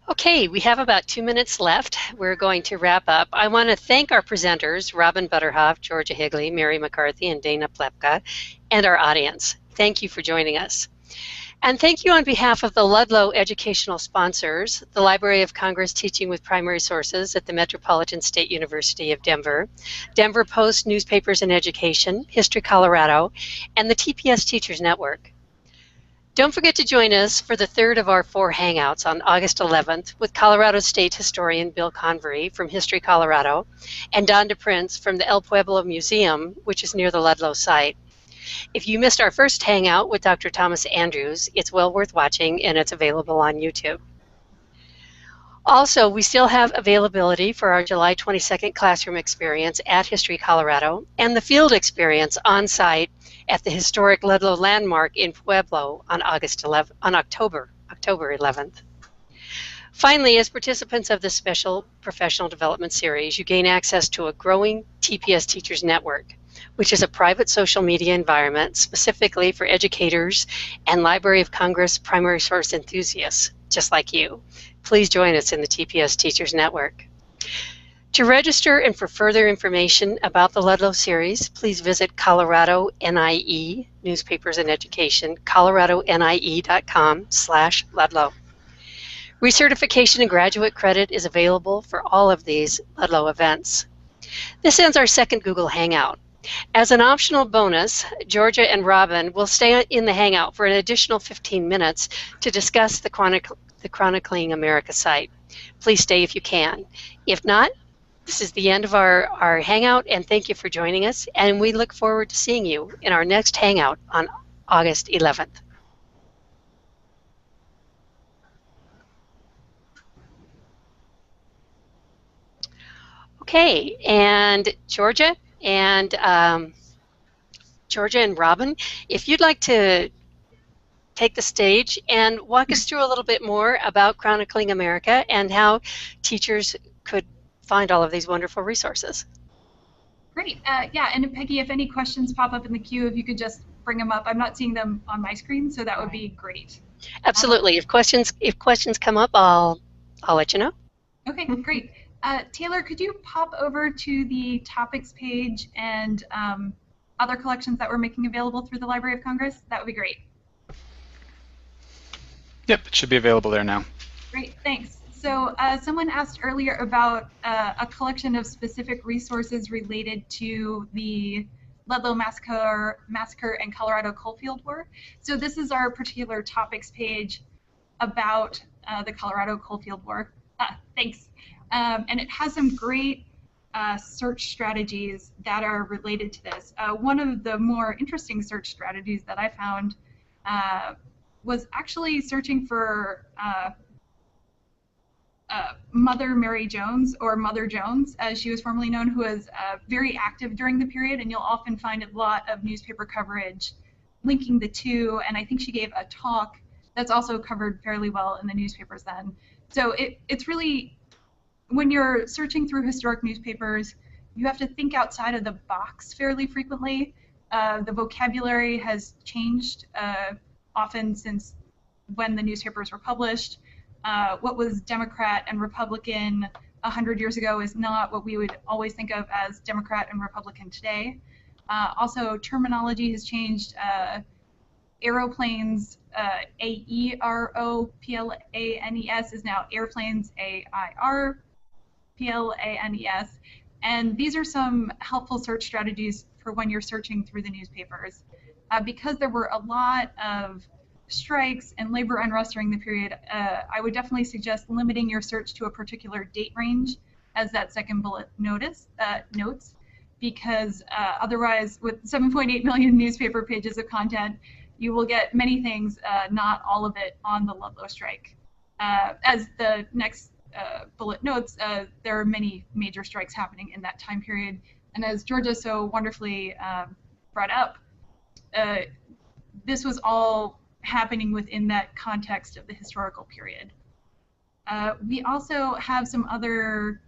Okay, we have about 2 minutes left. We're going to wrap up. I want to thank our presenters, Robin Butterhof, Georgia Higley, Mary McCarthy, and Dana Plewka, and our audience. Thank you for joining us. And thank you on behalf of the Ludlow educational sponsors, the Library of Congress Teaching with Primary Sources at the Metropolitan State University of Denver, Denver Post Newspapers and Education, History Colorado, and the TPS Teachers Network. Don't forget to join us for the third of our 4 Hangouts on August 11th with Colorado State historian Bill Convery from History Colorado and Don DePrince from the El Pueblo Museum, which is near the Ludlow site. If you missed our first Hangout with Dr. Thomas Andrews, it's well worth watching and it's available on YouTube. Also, we still have availability for our July 22nd classroom experience at History Colorado and the field experience on site at the historic Ludlow Landmark in Pueblo on October 11th. Finally, as participants of this special professional development series, you gain access to a growing TPS Teachers Network, which is a private social media environment specifically for educators and Library of Congress primary source enthusiasts, just like you. please join us in the TPS Teachers Network. To register and for further information about the Ludlow series, please visit Colorado NIE, Newspapers and Education, coloradonie.com/Ludlow. Recertification and graduate credit is available for all of these Ludlow events. This ends our second Google Hangout. As an optional bonus, Georgia and Robin will stay in the Hangout for an additional 15 minutes to discuss the Chronicling America site. Please stay if you can. If not, this is the end of our Hangout, and thank you for joining us, and we look forward to seeing you in our next Hangout on August 11th. Okay, and Georgia and Robin, if you'd like to take the stage and walk us through a little bit more about Chronicling America and how teachers could find all of these wonderful resources.
Great. Yeah, and Peggy, if any questions pop up in the queue, if you could just bring them up. I'm not seeing them on my screen, so that would be great.
Absolutely. If questions come up, I'll let you know.
Okay, great. Taylor, could you pop over to the topics page and other collections that we're making available through the Library of Congress? That would be great.
Yep, it should be available there now.
Great, thanks. So someone asked earlier about a collection of specific resources related to the Ludlow Massacre and Colorado Coalfield War. So this is our particular topics page about the Colorado Coalfield War. Thanks. And it has some great search strategies that are related to this. One of the more interesting search strategies that I found was actually searching for Mother Mary Jones, or Mother Jones, as she was formerly known, who was very active during the period, and you'll often find a lot of newspaper coverage linking the two, and I think she gave a talk that's also covered fairly well in the newspapers then. So it's really, when you're searching through historic newspapers, you have to think outside of the box fairly frequently. The vocabulary has changed often since when the newspapers were published. What was Democrat and Republican 100 years ago is not what we would always think of as Democrat and Republican today. Also, terminology has changed. Aeroplanes, A-E-R-O-P-L-A-N-E-S, is now airplanes, A-I-R-P-L-A-N-E-S. And these are some helpful search strategies for when you're searching through the newspapers. Because there were a lot of strikes and labor unrest during the period, I would definitely suggest limiting your search to a particular date range, as that second bullet notes, because otherwise, with 7.8 million newspaper pages of content, you will get many things, not all of it on the Ludlow strike. As the next bullet notes, there are many major strikes happening in that time period, and as Georgia so wonderfully brought up, this was all happening within that context of the historical period. We also have some other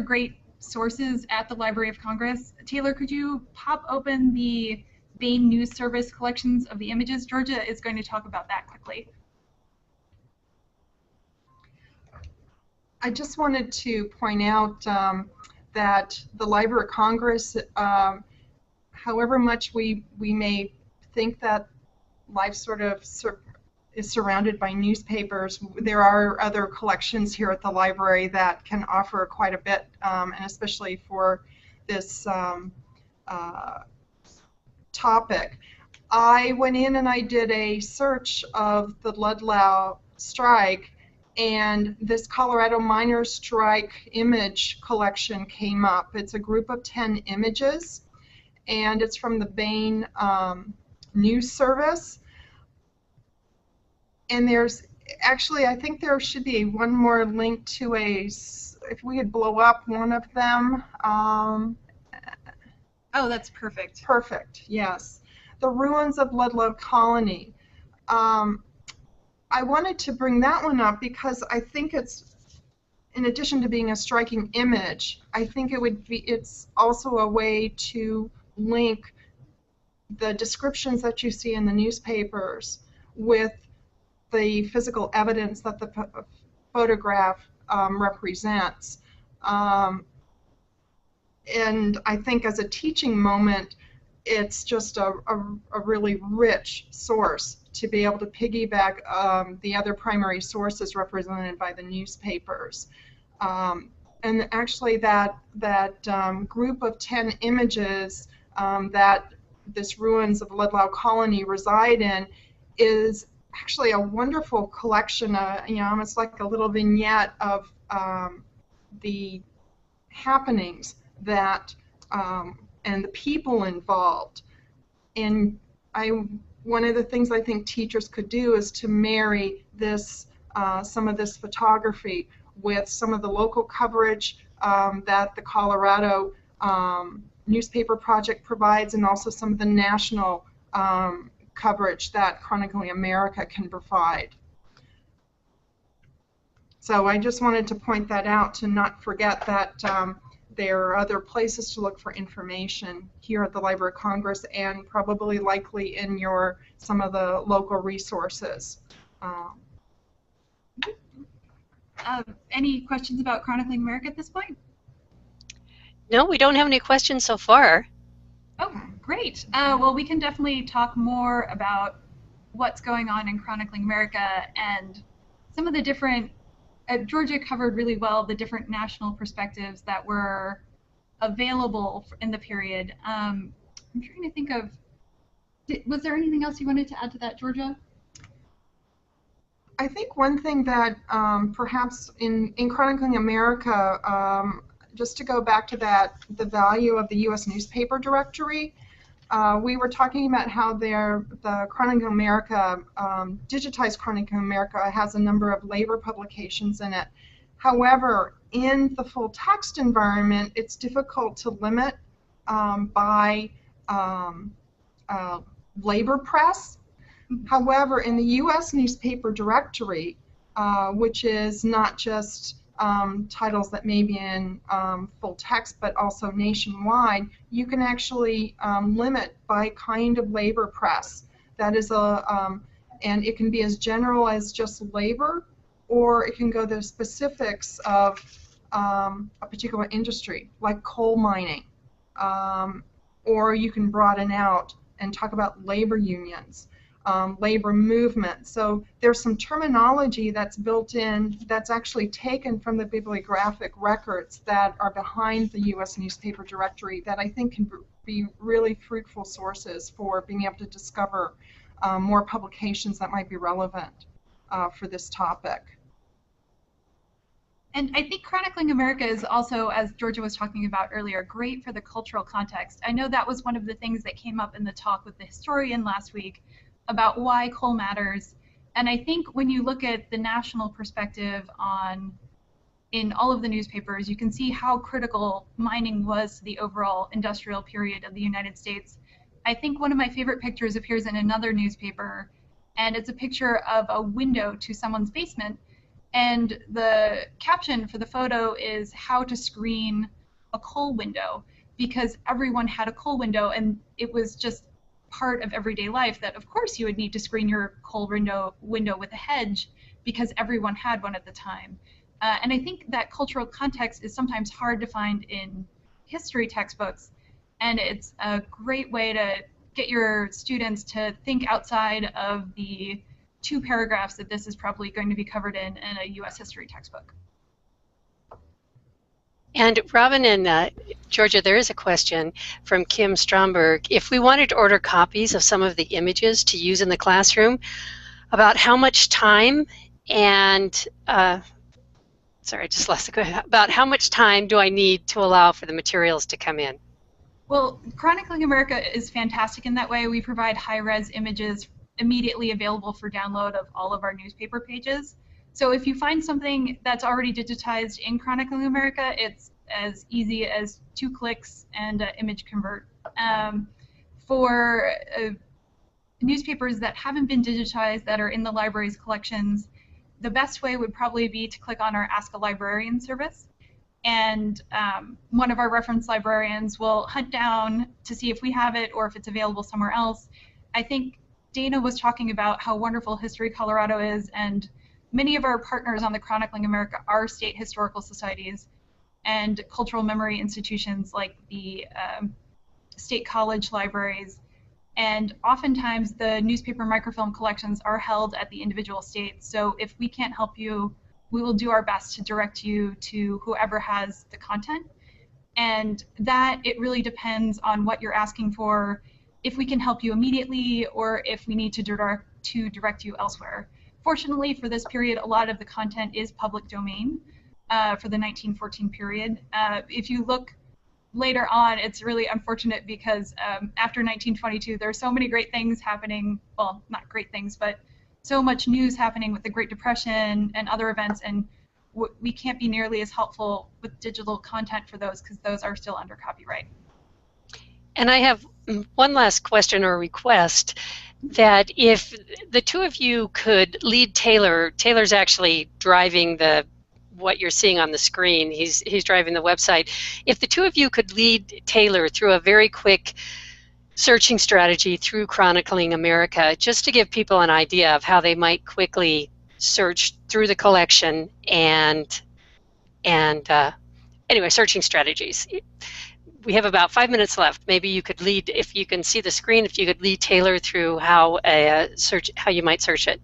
great sources at the Library of Congress. Taylor, could you pop open the Bain News Service collections of the images? Georgia is going to talk about that quickly.
I just wanted to point out that the Library of Congress, however much we may think that life sort of is surrounded by newspapers, there are other collections here at the library that can offer quite a bit, and especially for this topic. I went in and I did a search of the Ludlow strike, and this Colorado miners' strike image collection came up. It's a group of 10 images, and it's from the Bain News Service. And there's actually, I think there should be one more link to if we could blow up one of them.
Oh, that's perfect.
Perfect, yes. The Ruins of Ludlow Colony. I wanted to bring that one up because I think it's, in addition to being a striking image, I think it's also a way to link the descriptions that you see in the newspapers with the physical evidence that the photograph represents. And I think as a teaching moment, it's just a really rich source to be able to piggyback the other primary sources represented by the newspapers. And actually that group of 10 images that this ruins of Ludlow Colony reside in is actually a wonderful collection, almost like a little vignette of the happenings that and the people involved. And one of the things I think teachers could do is to marry this some of this photography with some of the local coverage that the Colorado Newspaper Project provides, and also some of the national coverage that Chronicling America can provide. So I just wanted to point that out, to not forget that there are other places to look for information here at the Library of Congress, and probably likely in some of the local resources.
Any questions about Chronicling America at this point?
No, we don't have any questions so far.
Oh, great. Well, we can definitely talk more about what's going on in Chronicling America and some of the different, Georgia covered really well the different national perspectives that were available in the period. I'm trying to think of, was there anything else you wanted to add to that, Georgia?
I think one thing that perhaps in Chronicling America, just to go back to the value of the U.S. newspaper directory, we were talking about how the Chronicling America, digitized Chronicling America, has a number of labor publications in it. However, in the full text environment, it's difficult to limit by labor press. However, in the U.S. newspaper directory, which is not just titles that may be in full text, but also nationwide, you can actually limit by kind of labor press. That is and it can be as general as just labor, or it can go to the specifics of a particular industry, like coal mining, or you can broaden out and talk about labor unions. Labor movement. So there's some terminology that's built in that's actually taken from the bibliographic records that are behind the U.S. newspaper directory that I think can be really fruitful sources for being able to discover more publications that might be relevant for this topic.
And I think Chronicling America is also, as Georgia was talking about earlier, great for the cultural context. I know that was one of the things that came up in the talk with the historian last week about why coal matters. And I think when you look at the national perspective in all of the newspapers, you can see how critical mining was to the overall industrial period of the United States. I think one of my favorite pictures appears in another newspaper, and it's a picture of a window to someone's basement. And the caption for the photo is how to screen a coal window, because everyone had a coal window, and it was just part of everyday life that of course you would need to screen your coal window with a hedge, because everyone had one at the time. And I think that cultural context is sometimes hard to find in history textbooks, and it's a great way to get your students to think outside of the 2 paragraphs that this is probably going to be covered in a U.S. history textbook.
And Robin and Georgia, there is a question from Kim Stromberg. If we wanted to order copies of some of the images to use in the classroom, about how much time and, sorry, I just lost the question. About how much time do I need to allow for the materials to come in?
Well, Chronicling America is fantastic in that way. We provide high-res images immediately available for download of all of our newspaper pages. So if you find something that's already digitized in Chronicling America, it's as easy as 2 clicks and image convert. For newspapers that haven't been digitized that are in the library's collections, the best way would probably be to click on our Ask a Librarian service. And one of our reference librarians will hunt down to see if we have it or if it's available somewhere else. I think Dana was talking about how wonderful History Colorado is, and many of our partners on the Chronicling America are state historical societies and cultural memory institutions like the state college libraries. And oftentimes the newspaper microfilm collections are held at the individual states. So if we can't help you, we will do our best to direct you to whoever has the content. And that, it really depends on what you're asking for, if we can help you immediately or if we need to direct you elsewhere. Fortunately, for this period, a lot of the content is public domain for the 1914 period. If you look later on, it's really unfortunate because after 1922, there are so many great things happening. Well, not great things, but so much news happening with the Great Depression and other events, and we can't be nearly as helpful with digital content for those because those are still under copyright.
And I have one last question or request, that if the two of you could lead Taylor. Taylor's actually driving what you're seeing on the screen. He's driving the website. If the two of you could lead Taylor through a very quick searching strategy through Chronicling America, just to give people an idea of how they might quickly search through the collection and anyway, searching strategies. We have about 5 minutes left. Maybe you could lead, if you can see the screen, if you could lead Taylor through how you might search it.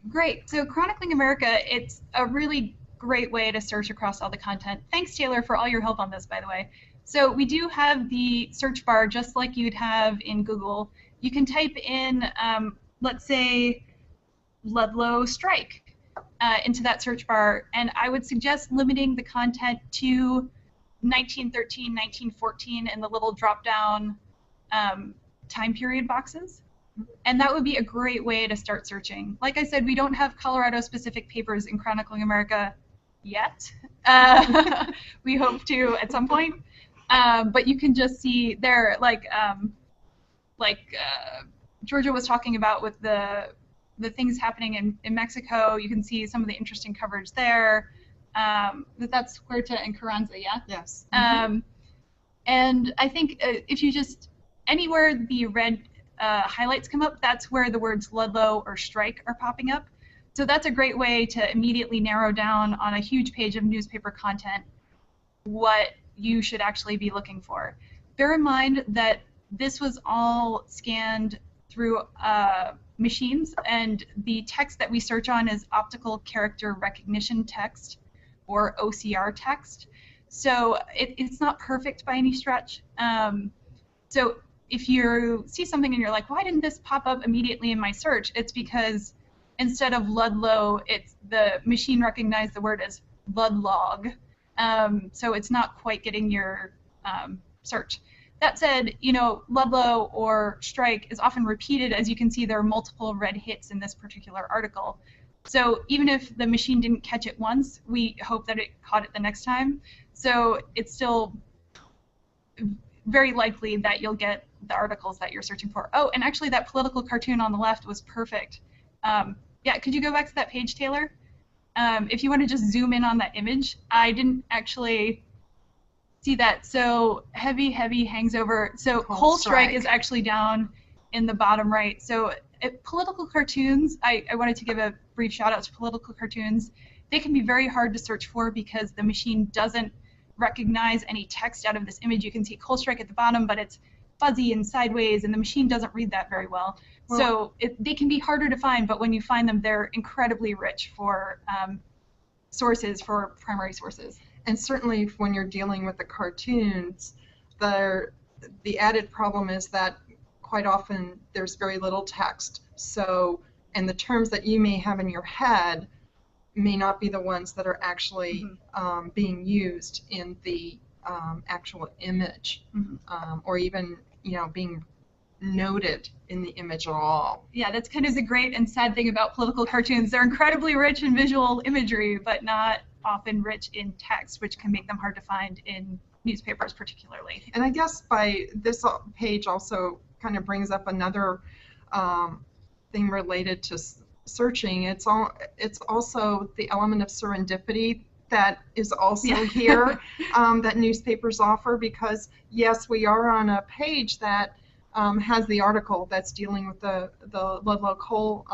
Great. So Chronicling America, it's a really great way to search across all the content. Thanks, Taylor, for all your help on this, by the way. So we do have the search bar just like you'd have in Google. You can type in, let's say, Ludlow strike into that search bar, and I would suggest limiting the content to 1913, 1914 in the little drop-down time period boxes. And that would be a great way to start searching. Like I said, we don't have Colorado-specific papers in Chronicling America yet. We hope to at some point. But you can just see there, like Georgia was talking about with the things happening in Mexico. You can see some of the interesting coverage there. That's Huerta and Carranza, yeah?
Yes.
And I think if you just, anywhere the red highlights come up, that's where the words Ludlow or strike are popping up. So that's a great way to immediately narrow down on a huge page of newspaper content what you should actually be looking for. Bear in mind that this was all scanned through machines, and the text that we search on is optical character recognition text, or OCR text. So it's not perfect by any stretch. So if you see something and you're like, why didn't this pop up immediately in my search? It's because instead of Ludlow, the machine recognized the word as Ludlog. So it's not quite getting your search. That said, Ludlow or strike is often repeated. As you can see, there are multiple red hits in this particular article. So even if the machine didn't catch it once, we hope that it caught it the next time. So it's still very likely that you'll get the articles that you're searching for. Oh, and actually that political cartoon on the left was perfect. Yeah, could you go back to that page, Taylor? If you want to just zoom in on that image. I didn't actually see that. So heavy hangs over. So Coal Strike is actually down in the bottom right. So political cartoons, I wanted to give a brief shout out to political cartoons. They can be very hard to search for because the machine doesn't recognize any text out of this image. You can see Coal Strike at the bottom, but it's fuzzy and sideways, and the machine doesn't read that very well. So they can be harder to find, but when you find them, they're incredibly rich for sources, for primary sources.
And certainly when you're dealing with the cartoons, the added problem is that quite often there's very little text. So, and the terms that you may have in your head may not be the ones that are actually being used in the actual image, or even being noted in the image at all.
Yeah, that's kind of the great and sad thing about political cartoons. They're incredibly rich in visual imagery, but not often rich in text, which can make them hard to find in newspapers particularly.
And I guess by this page also kind of brings up another thing related to searching. It's also the element of serendipity that is also here that newspapers offer, because yes, we are on a page that has the article that's dealing with the Ludlow coal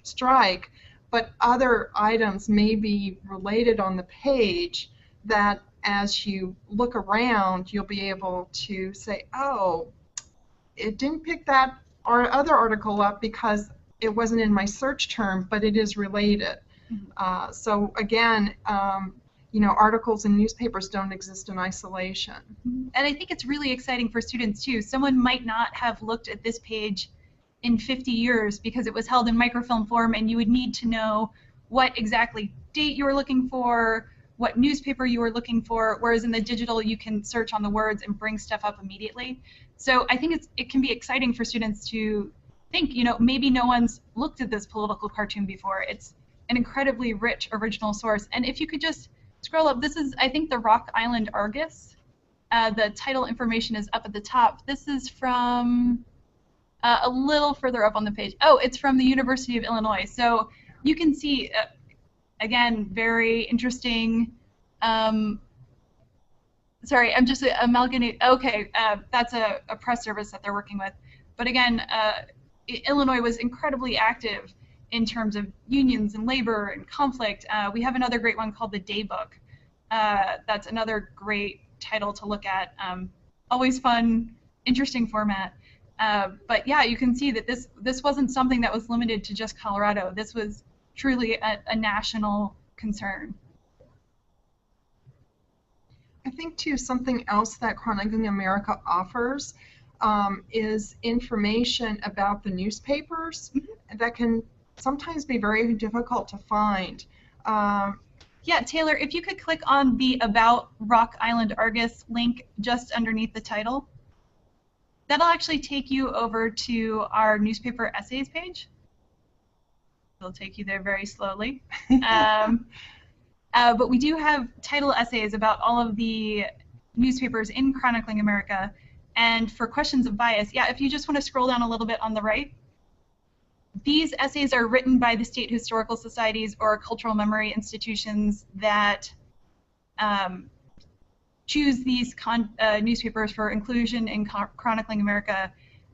strike, but other items may be related on the page that as you look around, you'll be able to say, oh, it didn't pick that or other article up because it wasn't in my search term, but it is related. So again, articles in newspapers don't exist in isolation.
And I think it's really exciting for students too. Someone might not have looked at this page in 50 years because it was held in microfilm form, and you would need to know what exactly date you were looking for, what newspaper you were looking for, whereas in the digital you can search on the words and bring stuff up immediately. So I think it can be exciting for students to think, maybe no one's looked at this political cartoon before. It's an incredibly rich original source. And if you could just scroll up, this is, I think, the Rock Island Argus. The title information is up at the top. This is from a little further up on the page. Oh, it's from the University of Illinois. So you can see, again, very interesting. Sorry, I'm just amalgamating. Okay, that's a press service that they're working with. But again, Illinois was incredibly active in terms of unions and labor and conflict. We have another great one called the Daybook. That's another great title to look at. Always fun, interesting format. But yeah, you can see that this wasn't something that was limited to just Colorado. This was truly a national concern.
I think too, something else that Chronicling America offers is information about the newspapers that can sometimes be very difficult to find.
Yeah, Taylor, if you could click on the About Rock Island Argus link just underneath the title, that'll actually take you over to our newspaper essays page. It'll take you there very slowly. But we do have title essays about all of the newspapers in Chronicling America. And for questions of bias, yeah, if you just want to scroll down a little bit on the right, these essays are written by the state historical societies or cultural memory institutions that choose these newspapers for inclusion in Chronicling America.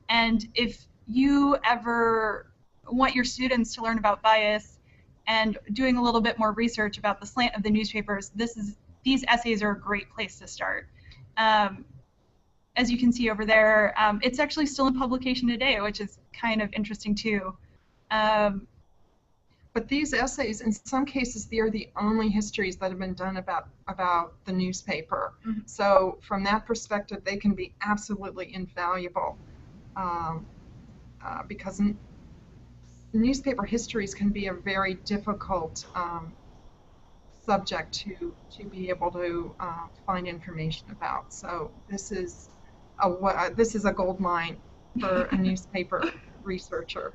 And if you ever want your students to learn about bias and doing a little bit more research about the slant of the newspapers, these essays are a great place to start. As you can see over there, it's actually still in publication today, which is kind of interesting too.
But these essays, in some cases, they are the only histories that have been done about the newspaper.
Mm-hmm.
So from that perspective, they can be absolutely invaluable because newspaper histories can be a very difficult subject to be able to find information about. So this is a gold mine for a newspaper researcher.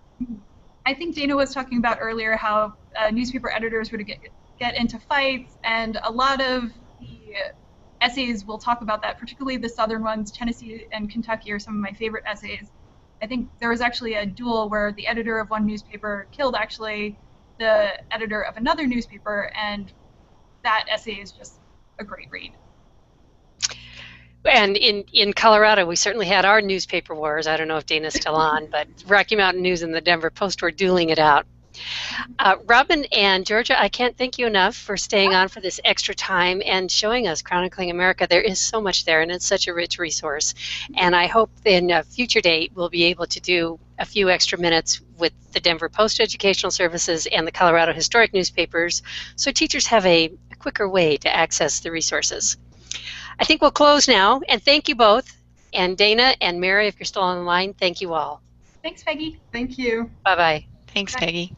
I think Dana was talking about earlier how newspaper editors would get into fights, and a lot of the essays will talk about that, particularly the southern ones. Tennessee and Kentucky are some of my favorite essays. I think there was actually a duel where the editor of one newspaper killed actually the editor of another newspaper, and that essay is just a great read.
And in Colorado, we certainly had our newspaper wars. I don't know if Dana's still on, but Rocky Mountain News and the Denver Post were dueling it out. Robin and Georgia, I can't thank you enough for staying on for this extra time and showing us Chronicling America. There is so much there, and it's such a rich resource. And I hope in a future date we'll be able to do a few extra minutes with the Denver Post Educational Services and the Colorado Historic newspapers, so teachers have a quicker way to access the resources. I think we'll close now, and thank you both. And Dana and Mary, if you're still on the line, thank you all.
Thanks, Peggy.
Thank you.
Bye-bye.
Thanks, Peggy.